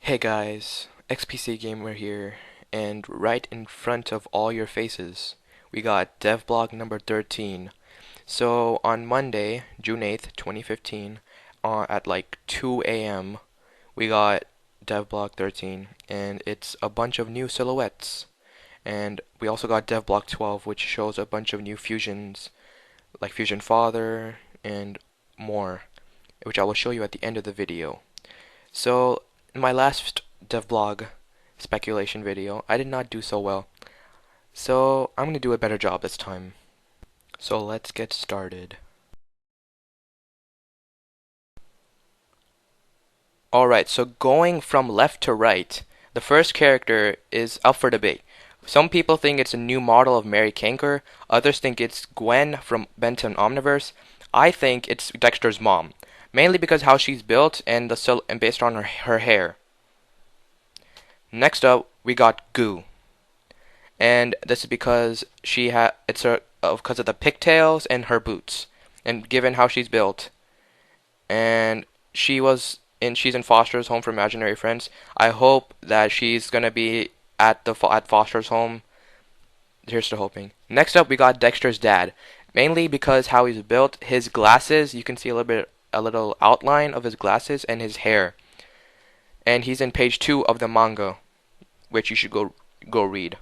Hey guys, XPCGamer here, and right in front of all your faces, we got Devblog number 13. So on Monday, June 8th, 2015, at like 2 a.m., we got Devblog 13, and it's a bunch of new silhouettes. And we also got Devblog 12, which shows a bunch of new fusions, like Fusion Father and more, which I will show you at the end of the video. So, in my last devblog speculation video, I did not do so well. So, I'm going to do a better job this time. So, let's get started. Alright, so going from left to right, the first character is up for debate. Some people think it's a new model of Mary Kanker, others think it's Gwen from Benton Omniverse. I think it's Dexter's mom, mainly because how she's built and based on her hair. Next up, we got Goo, and this is because because of the pigtails and her boots, and given how she's built, and she's in Foster's home for imaginary friends. I hope that she's gonna be at Foster's home. Here's to hoping. Next up, we got Dexter's dad, mainly because how he's built. His glasses, you can see a little outline of his glasses and his hair, and he's in page 2 of the manga, which you should go read.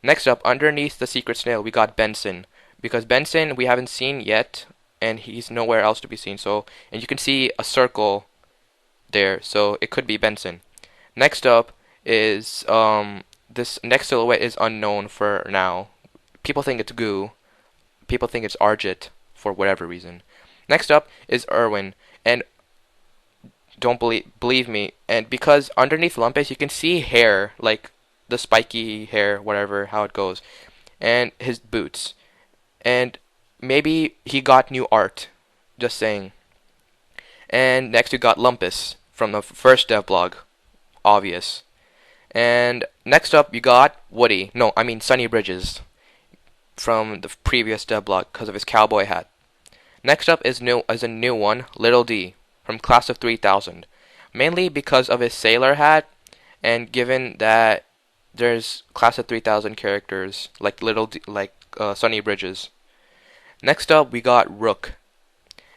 Next up, underneath the secret snail, we got Benson, because Benson we haven't seen yet, and he's nowhere else to be seen. So, and you can see a circle there, so it could be Benson. Next up is this next silhouette is unknown for now. People think it's Goo. People think it's Arjit for whatever reason. Next up is Irwin, and don't believe me, and because underneath Lumpus you can see hair, like the spiky hair, whatever, how it goes, and his boots, and maybe he got new art, just saying. And next we got Lumpus from the first devblog, obvious. And next up you got Woody, no, I mean Sunny Bridges from the previous devblog because of his cowboy hat. Next up is a new one, Little D from Class of 3000, mainly because of his sailor hat, and given that there's Class of 3000 characters like Sunny Bridges. Next up, we got Rook,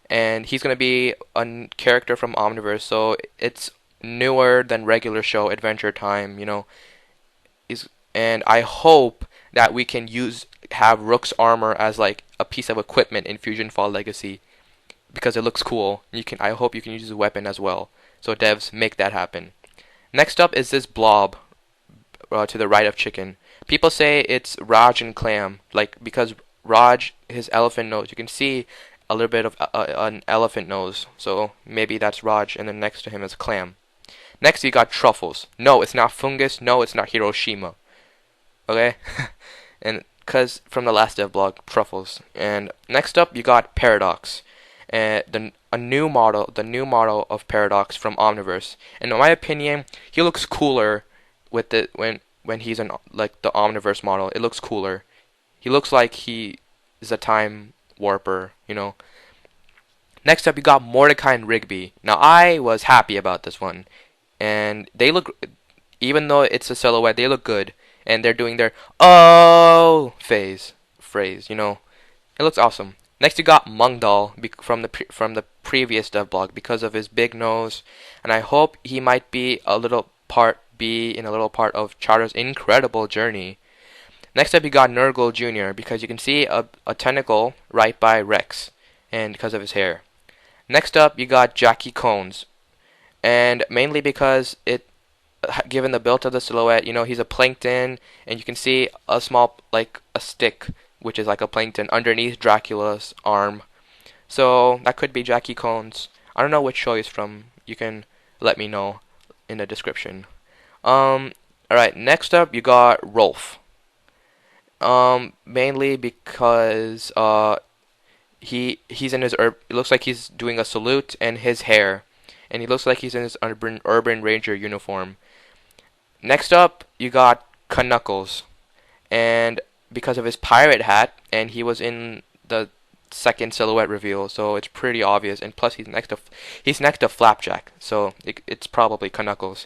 and he's gonna be a character from Omniverse, so it's newer than regular show Adventure Time. And I hope that we can have Rook's armor as like a piece of equipment in Fusionfall Legacy, because it looks cool. I hope you can use his weapon as well. So devs, make that happen. Next up is this blob to the right of Chicken. People say it's Raj and Clam, because Raj, his elephant nose, you can see a little bit of an elephant nose, so maybe that's Raj, and then next to him is Clam. Next you got Truffles. No, it's not Fungus. No, it's not Hiroshima. Okay, and because from the last devblog, Truffles. And next up you got Paradox, and the new model of Paradox from Omniverse. And in my opinion, he looks cooler with it when he's in like the Omniverse model. It looks cooler. He looks like he is a time warper. Next up, you got Mordecai and Rigby. Now, I was happy about this one, and they look, even though it's a silhouette, they look good, and they're doing their oh phrase. It looks awesome. Next, you got Mungdal from the previous devblog because of his big nose, and I hope he might be in a little part of Chara's incredible journey. Next up, you got Nurgle Jr. because you can see a tentacle right by Rex, and because of his hair. Next up, you got Jackie Cones, and mainly because given the build of the silhouette, he's a plankton, and you can see a small, like a stick, which is like a plankton underneath Dracula's arm. So that could be Jackie Cones. I don't know which show he's from. You can let me know in the description. Alright, next up you got Rolf. Mainly because he's in his it looks like he's doing a salute, and his hair, and he looks like he's in his urban ranger uniform. Next up you got Knuckles, and because of his pirate hat, and he was in the second silhouette reveal, so it's pretty obvious, and plus he's next to Flapjack, so it's probably Knuckles.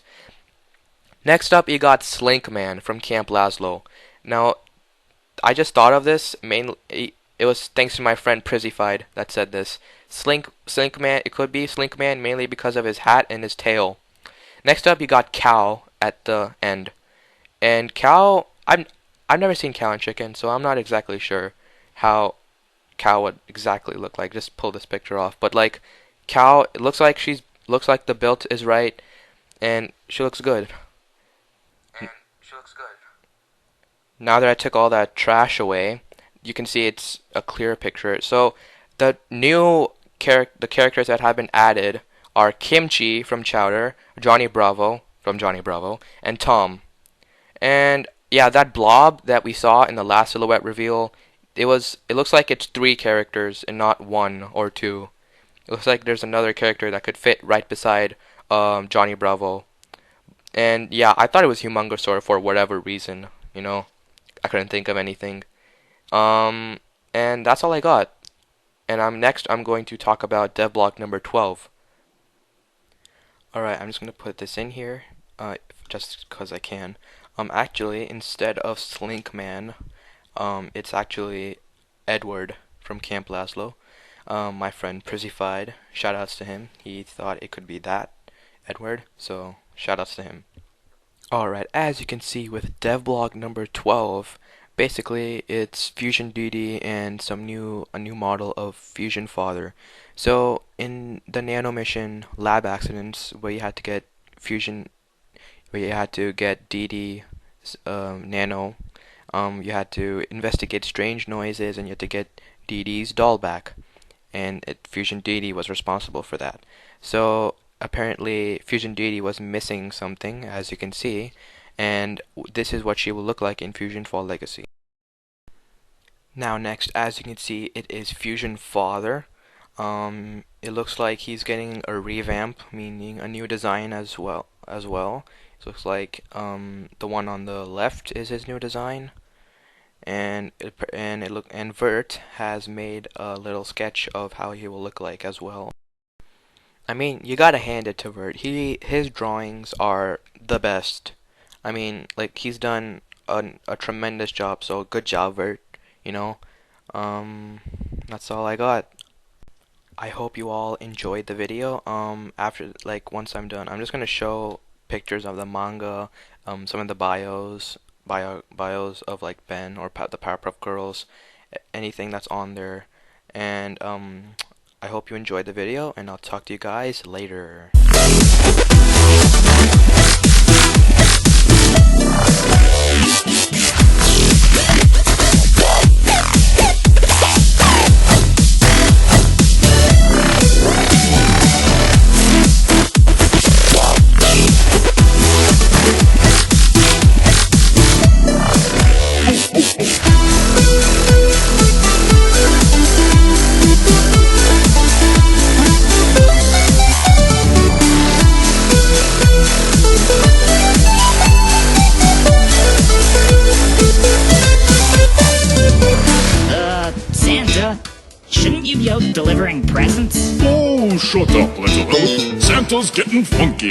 Next up, you got Slink Man from Camp Laszlo. Now, I just thought of this mainly. It was thanks to my friend Prizzified that said this. Slink Man. It could be Slink Man mainly because of his hat and his tail. Next up, you got Cow at the end, and Cow. I've never seen Cow and Chicken, so I'm not exactly sure how Cow would exactly look like. Just pull this picture off, but like Cow, it looks like the build is right, and she looks good. Now that I took all that trash away, you can see it's a clear picture. So the characters that have been added are Kimchi from Chowder, Johnny Bravo from Johnny Bravo, and Tom. And yeah, that blob that we saw in the last silhouette reveal, it looks like it's 3 characters and not 1 or 2. It looks like there's another character that could fit right beside Johnny Bravo. And yeah, I thought it was Humongousaur for whatever reason, you know. I couldn't think of anything. And that's all I got. And I'm going to talk about Devblog number 12. Alright, I'm just going to put this in here, just because I can. Actually, instead of Slink Man, it's actually Edward from Camp Laszlo. My friend Prizzified, shoutouts to him. He thought it could be that, Edward, so shoutouts to him. Alright, as you can see with Devblog number 12, basically it's Fusion DD and a new model of Fusion Father. So in the Nano Mission lab accidents where you had to get DD Nano, you had to investigate strange noises and you had to get DD's doll back, and Fusion DD was responsible for that. So apparently Fusion DD was missing something, as you can see, and this is what she will look like in Fusionfall Legacy. Now next, as you can see, it is Fusion Father. It looks like he's getting a revamp, meaning a new design as well. It looks like the one on the left is his new design, and Vert has made a little sketch of how he will look like as well. I mean, you gotta hand it to Vert. His drawings are the best. I mean, like, he's done a tremendous job, so good job, Vert, you know. That's all I got. I hope you all enjoyed the video. Once I'm done, I'm just gonna show pictures of the manga, some of the bios of like Ben or the Powerpuff Girls, anything that's on there, and I hope you enjoyed the video, and I'll talk to you guys later. Shouldn't you be out delivering presents? Oh, shut up, little. Santa's getting funky.